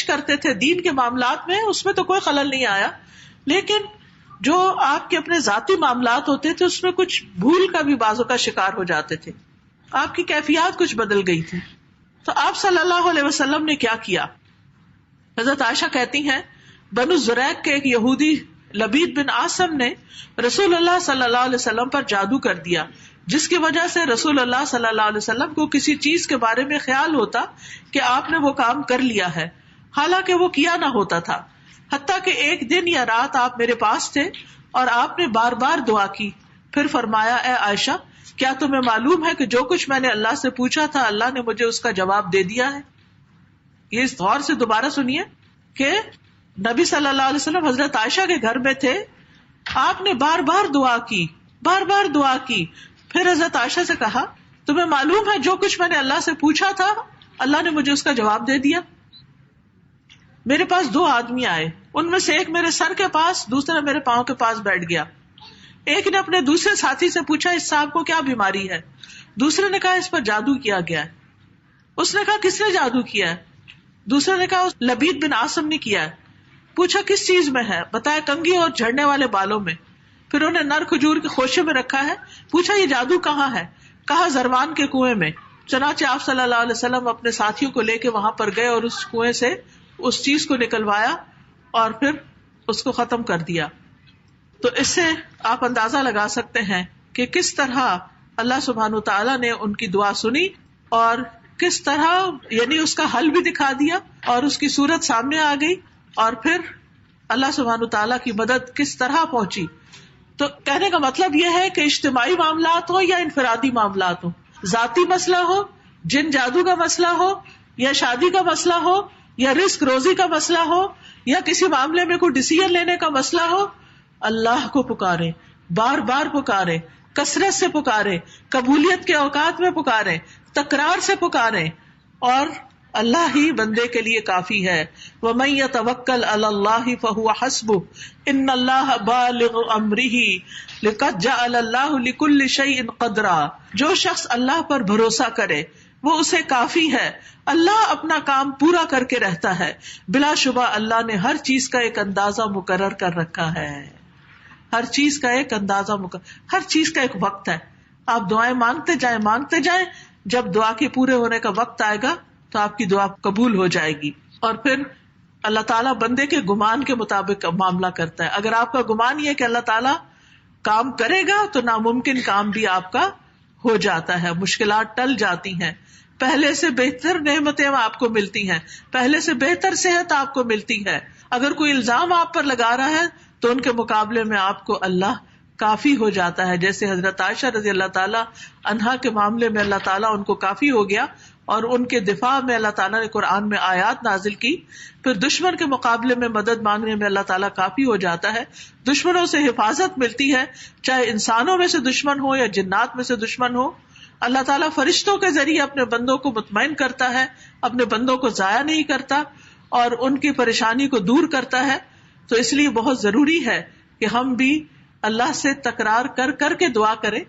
کرتے تھے دین کے معاملات میں، اس میں تو کوئی خلل نہیں آیا، لیکن جو آپ کے اپنے ذاتی معاملات ہوتے تھے اس میں کچھ بھول کا بھی بازو کا شکار ہو جاتے تھے، آپ کی کیفیات کچھ بدل گئی تھی. تو آپ صلی اللہ علیہ وسلم نے کیا کیا؟ حضرت عائشہ کہتی ہیں بنو زریق کے ایک یہودی لبید بن عاصم نے رسول اللہ صلی اللہ علیہ وسلم پر جادو کر دیا، جس کی وجہ سے رسول اللہ صلی اللہ علیہ وسلم کو کسی چیز کے بارے میں خیال ہوتا کہ آپ نے وہ کام کر لیا ہے، حالانکہ وہ کیا نہ ہوتا تھا. حتیٰ کہ ایک دن یا رات آپ میرے پاس تھے اور آپ نے بار بار دعا کی، پھر فرمایا اے عائشہ کیا تمہیں معلوم ہے کہ جو کچھ میں نے اللہ سے پوچھا تھا اللہ نے مجھے اس کا جواب دے دیا ہے. یہ اس غور سے دوبارہ سنیے کہ نبی صلی اللہ علیہ وسلم حضرت عائشہ کے گھر میں تھے، آپ نے بار بار دعا کی. پھر حضرت عائشہ سے کہا تمہیں معلوم ہے جو کچھ میں نے اللہ سے پوچھا تھا اللہ نے مجھے اس کا جواب دے دیا. میرے پاس 2 آدمی آئے، ان میں سے ایک میرے سر کے پاس، دوسرا میرے پاؤں کے پاس بیٹھ گیا. ایک نے اپنے دوسرے ساتھی سے پوچھا اس صاحب کو کیا بیماری ہے؟ دوسرے نے کہا اس پر جادو کیا گیا ہے. اس نے کہا کس نے جادو کیا ہے؟ دوسرے نے کہا لبید بن عاصم نے کیا ہے. پوچھا کس چیز میں ہے؟ بتایا کنگھی اور جھڑنے والے بالوں میں. پھر انہیں نر کھجور کے خوشے میں رکھا ہے. پوچھا یہ جادو کہاں ہے؟ کہا زروان کے کنویں میں. چنانچہ آپ صلی اللہ علیہ وسلم اپنے ساتھیوں کو لے کے وہاں پر گئے اور اس کنویں سے اس چیز کو نکلوایا اور پھر اس کو ختم کر دیا. تو اس سے آپ اندازہ لگا سکتے ہیں کہ کس طرح اللہ سبحانہ وتعالیٰ نے ان کی دعا سنی اور کس طرح یعنی اس کا حل بھی دکھا دیا اور اس کی صورت سامنے آ گئی، اور پھر اللہ سبحانہ وتعالیٰ کی مدد کس طرح پہنچی. تو کہنے کا مطلب یہ ہے کہ اجتماعی معاملات ہو یا انفرادی معاملات ہو، ذاتی مسئلہ ہو، جن جادو کا مسئلہ ہو یا شادی کا مسئلہ ہو یا رزق روزی کا مسئلہ ہو یا کسی معاملے میں کوئی ڈیسیژن لینے کا مسئلہ ہو، اللہ کو پکارے، بار بار پکارے، کثرت سے پکارے، قبولیت کے اوقات میں پکارے، تکرار سے پکارے، اور اللہ ہی بندے کے لیے کافی ہے. وَمَن يَتَوَكَّلْ عَلَى اللَّهِ فَهُوَ حَسْبُهُ إِنَّ اللَّهَ بَالِغُ أَمْرِهِ لَقَدْ جَعَلَ اللَّهُ لِكُلِّ شَيْءٍ قَدْرًا. جو شخص اللہ پر بھروسہ کرے وہ اسے کافی ہے، اللہ اپنا کام پورا کر کے رہتا ہے. بلا شبہ اللہ نے ہر چیز کا ایک اندازہ مقرر کر رکھا ہے، ہر چیز کا ایک اندازہ ہر چیز کا ایک وقت ہے. آپ دعائیں مانگتے جائیں، جب دعا کے پورے ہونے کا وقت آئے گا تو آپ کی دعا قبول ہو جائے گی. اور پھر اللہ تعالیٰ بندے کے گمان کے مطابق معاملہ کرتا ہے. اگر آپ کا گمان یہ کہ اللہ تعالیٰ کام کرے گا تو ناممکن کام بھی آپ کا ہو جاتا ہے، مشکلات ٹل جاتی ہیں، پہلے سے بہتر نعمتیں آپ کو ملتی ہیں، پہلے سے بہتر صحت آپ کو ملتی ہے. اگر کوئی الزام آپ پر لگا رہا ہے تو ان کے مقابلے میں آپ کو اللہ کافی ہو جاتا ہے. جیسے حضرت عائشہ رضی اللہ تعالیٰ عنہا کے معاملے میں اللہ تعالیٰ ان کو کافی ہو گیا اور ان کے دفاع میں اللہ تعالیٰ نے قرآن میں آیات نازل کی. پھر دشمن کے مقابلے میں مدد مانگنے میں اللہ تعالیٰ کافی ہو جاتا ہے. دشمنوں سے حفاظت ملتی ہے، چاہے انسانوں میں سے دشمن ہو یا جنات میں سے دشمن ہو. اللہ تعالیٰ فرشتوں کے ذریعے اپنے بندوں کو مطمئن کرتا ہے، اپنے بندوں کو ضائع نہیں کرتا اور ان کی پریشانی کو دور کرتا ہے. تو اس لیے بہت ضروری ہے کہ ہم بھی اللہ سے تکرار کر کر کے دعا کریں